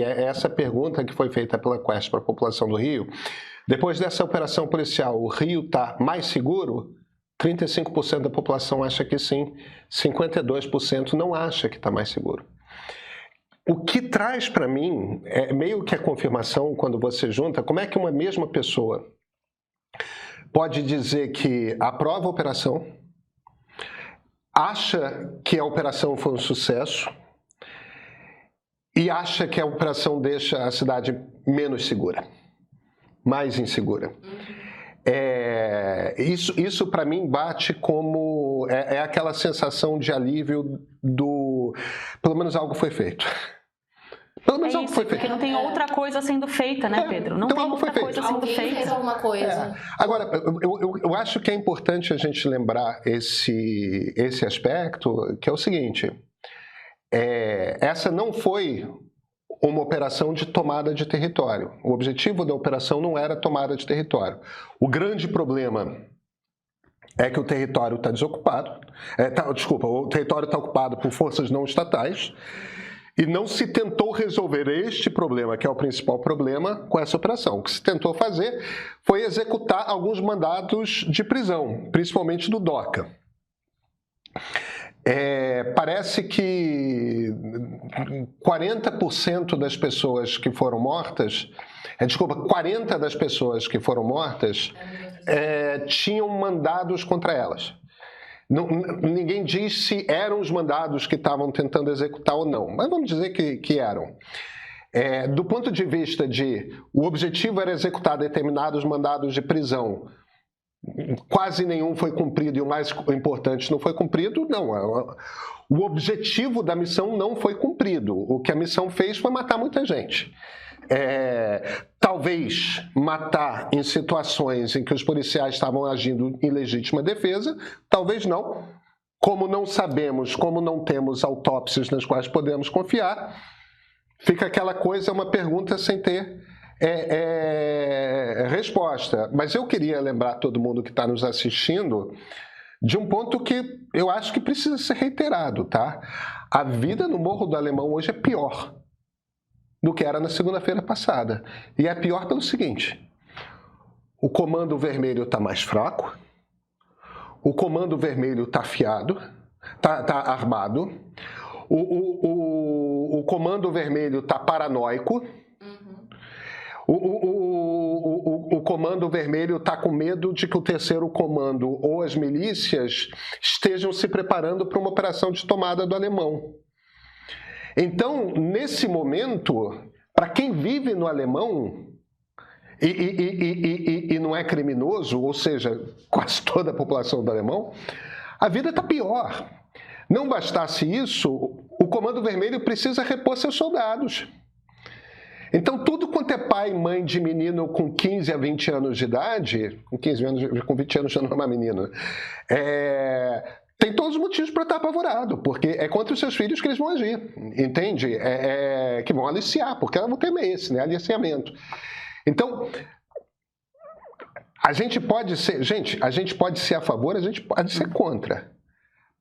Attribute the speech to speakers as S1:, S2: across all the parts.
S1: Essa pergunta que foi feita pela Quest para a população do Rio, depois dessa operação policial, o Rio está mais seguro? 35% da população acha que sim, 52% não acha que está mais seguro. O que traz para mim é meio que a confirmação quando você junta, como é que uma mesma pessoa pode dizer que aprova a operação, acha que a operação foi um sucesso e acha que a operação deixa a cidade menos segura, mais insegura. Isso para mim bate como aquela sensação de alívio do pelo menos algo foi feito. Pelo menos algo foi feito.
S2: Porque não tem outra coisa sendo feita, né, Pedro? Não
S1: então
S2: tem
S1: algo
S2: outra
S1: foi
S2: coisa
S1: feito.
S2: sendo feita.
S3: Fez alguma coisa.
S1: Agora, eu acho que é importante a gente lembrar esse aspecto, que é o seguinte, essa não foi uma operação de tomada de território. O objetivo da operação não era tomada de território. O grande problema é que o território está desocupado, o território está ocupado por forças não estatais, e não se tentou resolver este problema, que é o principal problema, com essa operação. O que se tentou fazer foi executar alguns mandados de prisão, principalmente do DOCA. Parece que 40% das pessoas que foram mortas, 40 das pessoas que foram mortas tinham mandados contra elas. Ninguém diz se eram os mandados que estavam tentando executar ou não, mas vamos dizer que eram. Do ponto de vista de o objetivo era executar determinados mandados de prisão, quase nenhum foi cumprido e o mais importante não foi cumprido, não. O objetivo da missão não foi cumprido. O que a missão fez foi matar muita gente. Talvez matar em situações em que os policiais estavam agindo em legítima defesa, talvez não. Como não sabemos, como não temos autópsias nas quais podemos confiar, fica aquela coisa, uma pergunta sem ter resposta. Mas eu queria lembrar todo mundo que está nos assistindo de um ponto que eu acho que precisa ser reiterado, tá? A vida no Morro do Alemão hoje é pior do que era na segunda-feira passada. E é pior pelo seguinte: o Comando Vermelho está mais fraco, o Comando Vermelho está afiado, está armado, o Comando Vermelho está paranoico, o Comando Vermelho está com medo de que o terceiro comando ou as milícias estejam se preparando para uma operação de tomada do Alemão. Então, nesse momento, para quem vive no Alemão e não é criminoso, ou seja, quase toda a população do Alemão, a vida está pior. Não bastasse isso, o Comando Vermelho precisa repor seus soldados. Então, tudo quanto é pai e mãe de menino com 15 a 20 anos de idade, com 20 anos já não é uma menina, tem todos os motivos para estar apavorado, porque é contra os seus filhos que eles vão agir, entende? Que vão aliciar, porque o tema é esse, né? Aliciamento. Então, a gente pode ser a favor, a gente pode ser contra.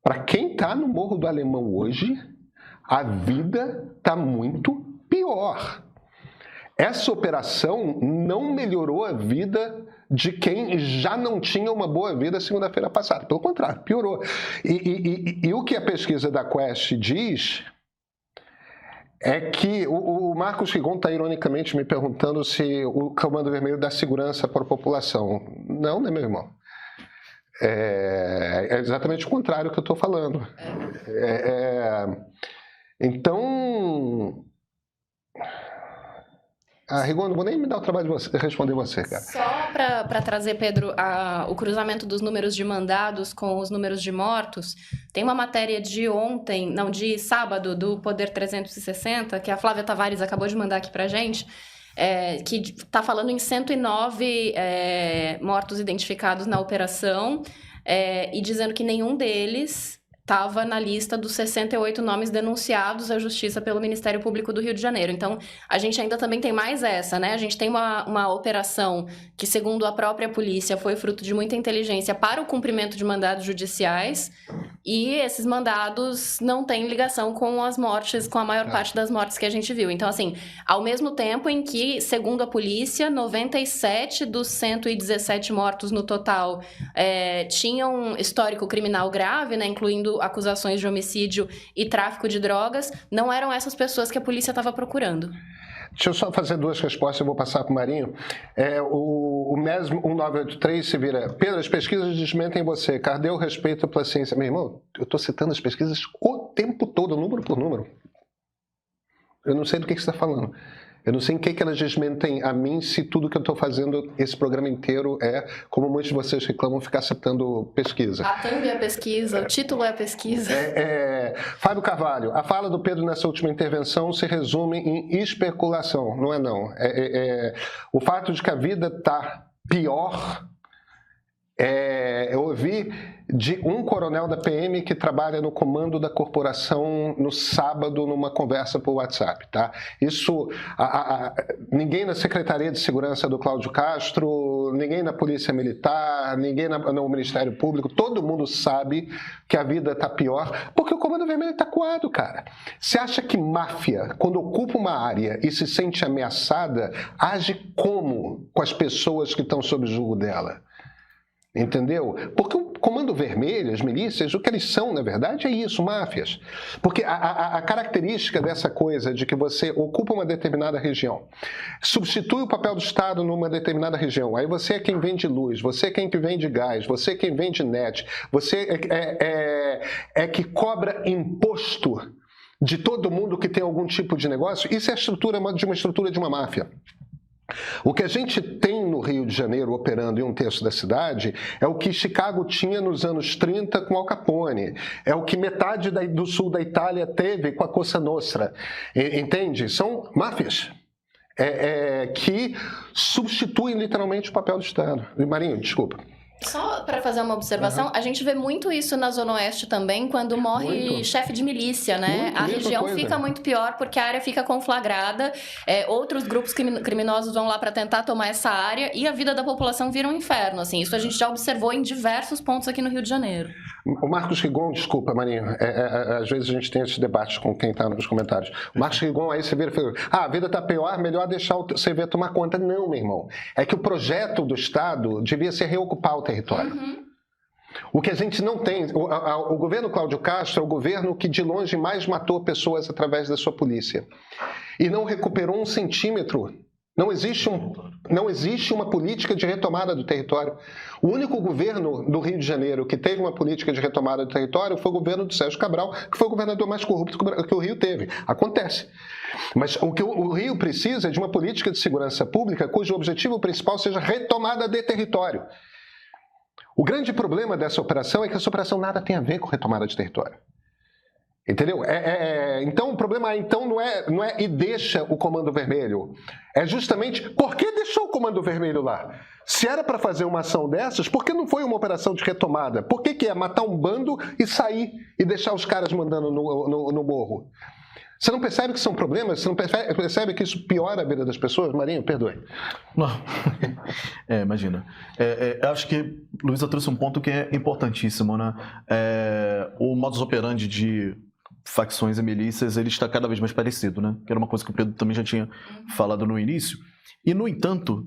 S1: Para quem está no Morro do Alemão hoje, a vida está muito pior. Essa operação não melhorou a vida de quem já não tinha uma boa vida segunda-feira passada. Pelo contrário, piorou. E o que a pesquisa da Quest diz é que o Marcos Rigon está ironicamente me perguntando se o Comando Vermelho dá segurança para a população. Não, né, meu irmão? É exatamente o contrário que eu estou falando. Então... Rigon, não vou nem me dar o trabalho de responder você, cara.
S3: Só para trazer, Pedro, o cruzamento dos números de mandados com os números de mortos, tem uma matéria de sábado, do Poder 360, que a Flávia Tavares acabou de mandar aqui pra gente, que está falando em 109 mortos identificados na operação, e dizendo que nenhum deles estava na lista dos 68 nomes denunciados à Justiça pelo Ministério Público do Rio de Janeiro. Então, a gente ainda também tem mais essa, né? A gente tem uma operação que, segundo a própria polícia, foi fruto de muita inteligência para o cumprimento de mandados judiciais, e esses mandados não têm ligação com as mortes, com a maior parte das mortes que a gente viu. Então, assim, ao mesmo tempo em que, segundo a polícia, 97 dos 117 mortos no total tinham histórico criminal grave, né, incluindo acusações de homicídio e tráfico de drogas, não eram essas pessoas que a polícia estava procurando.
S1: Deixa eu só fazer duas respostas, eu vou passar para o Marinho. O MES 1983 se vira: Pedro, as pesquisas desmentem você. Cadê o respeito pela ciência? Meu irmão, eu estou citando as pesquisas o tempo todo, número por número. Eu não sei do que você está falando. Eu não sei em que elas desmentem a mim, se tudo que eu estou fazendo esse programa inteiro é, como muitos de vocês reclamam, ficar citando pesquisa.
S3: A thumb é a pesquisa, o título é a pesquisa.
S1: Fábio Carvalho, a fala do Pedro nessa última intervenção se resume em especulação, não é não. O fato de que a vida está pior, eu ouvi de um coronel da PM que trabalha no comando da corporação no sábado numa conversa por WhatsApp, tá? Isso, ninguém na Secretaria de Segurança do Cláudio Castro, ninguém na Polícia Militar, ninguém no Ministério Público, todo mundo sabe que a vida tá pior, porque o Comando Vermelho tá coado, cara. Você acha que máfia, quando ocupa uma área e se sente ameaçada, age como com as pessoas que estão sob julgo dela? Entendeu? Porque o Comando Vermelho, as milícias, o que eles são, na verdade, é isso, máfias. Porque a característica dessa coisa de que você ocupa uma determinada região, substitui o papel do Estado numa determinada região, aí você é quem vende luz, você é quem vende gás, você é quem vende net, você é que cobra imposto de todo mundo que tem algum tipo de negócio. Isso é a estrutura de uma estrutura de uma máfia. O que a gente tem no Rio de Janeiro operando em um terço da cidade é o que Chicago tinha nos anos 30 com Al Capone, é o que metade do sul da Itália teve com a Cosa Nostra, entende? São máfias que substituem literalmente o papel do Estado. Marinho, desculpa.
S3: Só para fazer uma observação, a gente vê muito isso na Zona Oeste também, quando morre chefe de milícia, né? A região fica muito pior porque a área fica conflagrada, outros grupos criminosos vão lá para tentar tomar essa área e a vida da população vira um inferno, assim. Isso a gente já observou em diversos pontos aqui no Rio de Janeiro.
S1: O Marcos Rigon, desculpa, Marinho, às vezes a gente tem esses debates com quem está nos comentários. O Marcos Rigon, aí você vira e fala, a vida está pior, melhor deixar o CV tomar conta. Não, meu irmão. É que o projeto do Estado devia ser reocupar o território. O que a gente não tem, o governo Cláudio Castro é o governo que de longe mais matou pessoas através da sua polícia. E não recuperou um centímetro. Não existe uma política de retomada do território. O único governo do Rio de Janeiro que teve uma política de retomada do território foi o governo do Sérgio Cabral, que foi o governador mais corrupto que o Rio teve. Acontece. Mas o que o Rio precisa é de uma política de segurança pública cujo objetivo principal seja retomada de território. O grande problema dessa operação é que essa operação nada tem a ver com retomada de território. Entendeu? Então o problema não é e deixa o Comando Vermelho. É justamente por que deixou o Comando Vermelho lá? Se era para fazer uma ação dessas, por que não foi uma operação de retomada? Por que é matar um bando e sair e deixar os caras mandando no morro? Você não percebe que são problemas? Você não percebe que isso piora a vida das pessoas? Marinho, perdoe.
S4: Não. Imagina. Eu acho que Luísa trouxe um ponto que é importantíssimo, né? O modus operandi de facções e milícias, ele está cada vez mais parecido, né? Que era uma coisa que o Pedro também já tinha falado no início. E, no entanto,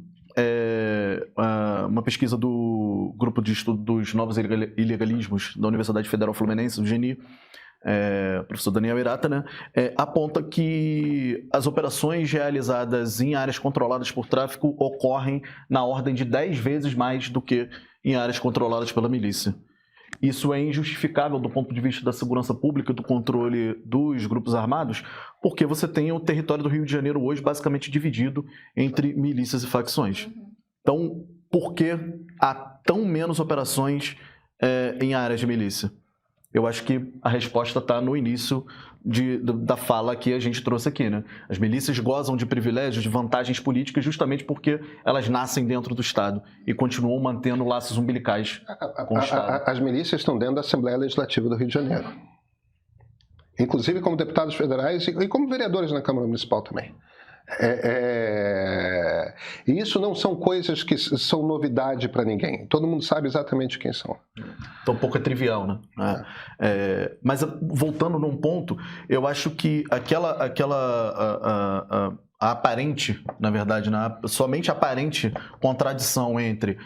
S4: uma pesquisa do Grupo de Estudo dos Novos Ilegalismos da Universidade Federal Fluminense, o GENI, professor Daniel Irata, né, aponta que as operações realizadas em áreas controladas por tráfico ocorrem na ordem de 10 vezes mais do que em áreas controladas pela milícia. Isso é injustificável do ponto de vista da segurança pública e do controle dos grupos armados, porque você tem o território do Rio de Janeiro hoje basicamente dividido entre milícias e facções. Então, por que há tão menos operações em áreas de milícia? Eu acho que a resposta está no início da fala que a gente trouxe aqui, né? As milícias gozam de privilégios, de vantagens políticas, justamente porque elas nascem dentro do Estado e continuam mantendo laços umbilicais com o Estado.
S1: As milícias estão dentro da Assembleia Legislativa do Rio de Janeiro. Inclusive como deputados federais e como vereadores na Câmara Municipal também. E isso não são coisas que são novidade para ninguém. Todo mundo sabe exatamente quem são.
S4: Então, um pouco é trivial, né? Mas, voltando num ponto, eu acho que a aparente, na verdade, somente aparente contradição entre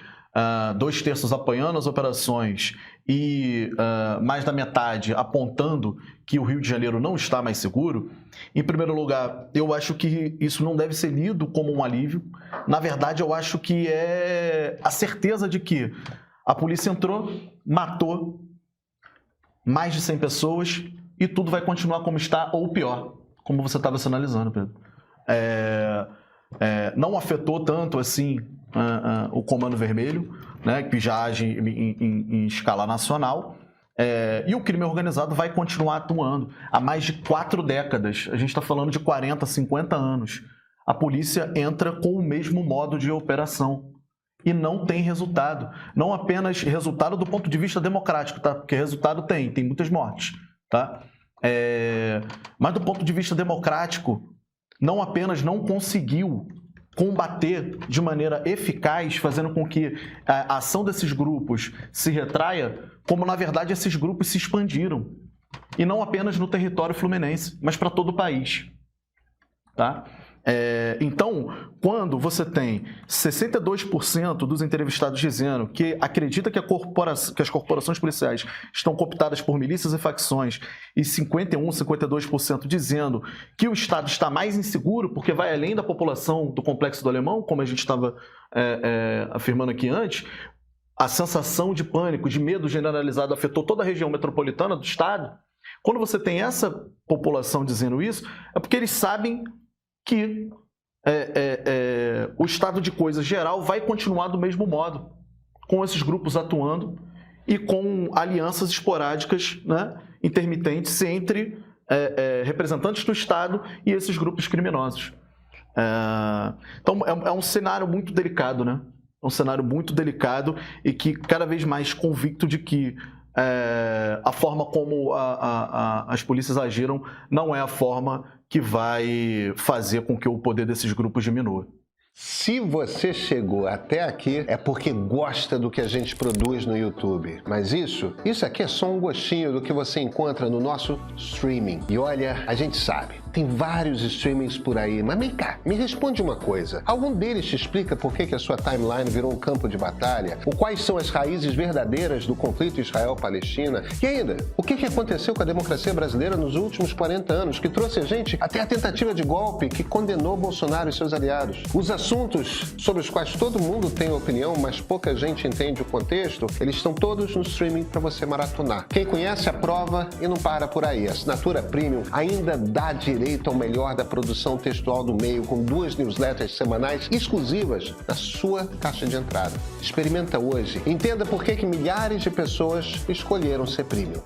S4: 2/3 apoiando as operações e mais da metade apontando que o Rio de Janeiro não está mais seguro, em primeiro lugar, eu acho que isso não deve ser lido como um alívio. Na verdade, eu acho que é a certeza de que a polícia entrou, matou mais de 100 pessoas e tudo vai continuar como está ou pior, como você estava sinalizando, Pedro. Não afetou tanto assim o Comando Vermelho, né, que já age em escala nacional, e o crime organizado vai continuar atuando há mais de 4 décadas. A gente está falando de 40, 50 anos. A polícia entra com o mesmo modo de operação e não tem resultado. Não apenas resultado do ponto de vista democrático, tá? Porque resultado tem muitas mortes, tá? Mas do ponto de vista democrático, não apenas não conseguiu combater de maneira eficaz, fazendo com que a ação desses grupos se retraia, como na verdade esses grupos se expandiram. E não apenas no território fluminense, mas para todo o país. Tá? Então, quando você tem 62% dos entrevistados dizendo que acredita que as corporações policiais estão cooptadas por milícias e facções e 51%, 52% dizendo que o Estado está mais inseguro porque vai além da população do Complexo do Alemão, como a gente estava afirmando aqui antes, a sensação de pânico, de medo generalizado afetou toda a região metropolitana do Estado. Quando você tem essa população dizendo isso, é porque eles sabem que o estado de coisas geral vai continuar do mesmo modo, com esses grupos atuando e com alianças esporádicas, né, intermitentes entre representantes do Estado e esses grupos criminosos. Então, é um cenário muito delicado, né? É um cenário muito delicado e que cada vez mais convicto de que a forma como as polícias agiram não é a forma que vai fazer com que o poder desses grupos diminua.
S1: Se você chegou até aqui, é porque gosta do que a gente produz no YouTube. Mas isso aqui é só um gostinho do que você encontra no nosso streaming. E olha, a gente sabe, tem vários streamings por aí, mas vem cá, me responde uma coisa. Algum deles te explica por que a sua timeline virou um campo de batalha? Ou quais são as raízes verdadeiras do conflito Israel-Palestina? E ainda, o que aconteceu com a democracia brasileira nos últimos 40 anos, que trouxe a gente até a tentativa de golpe que condenou Bolsonaro e seus aliados? Os assuntos sobre os quais todo mundo tem opinião, mas pouca gente entende o contexto, eles estão todos no streaming para você maratonar. Quem conhece aprova e não para por aí. A assinatura Premium ainda dá direito ao melhor da produção textual do meio, com 2 newsletters semanais exclusivas na sua caixa de entrada. Experimenta hoje. Entenda por que milhares de pessoas escolheram ser Premium.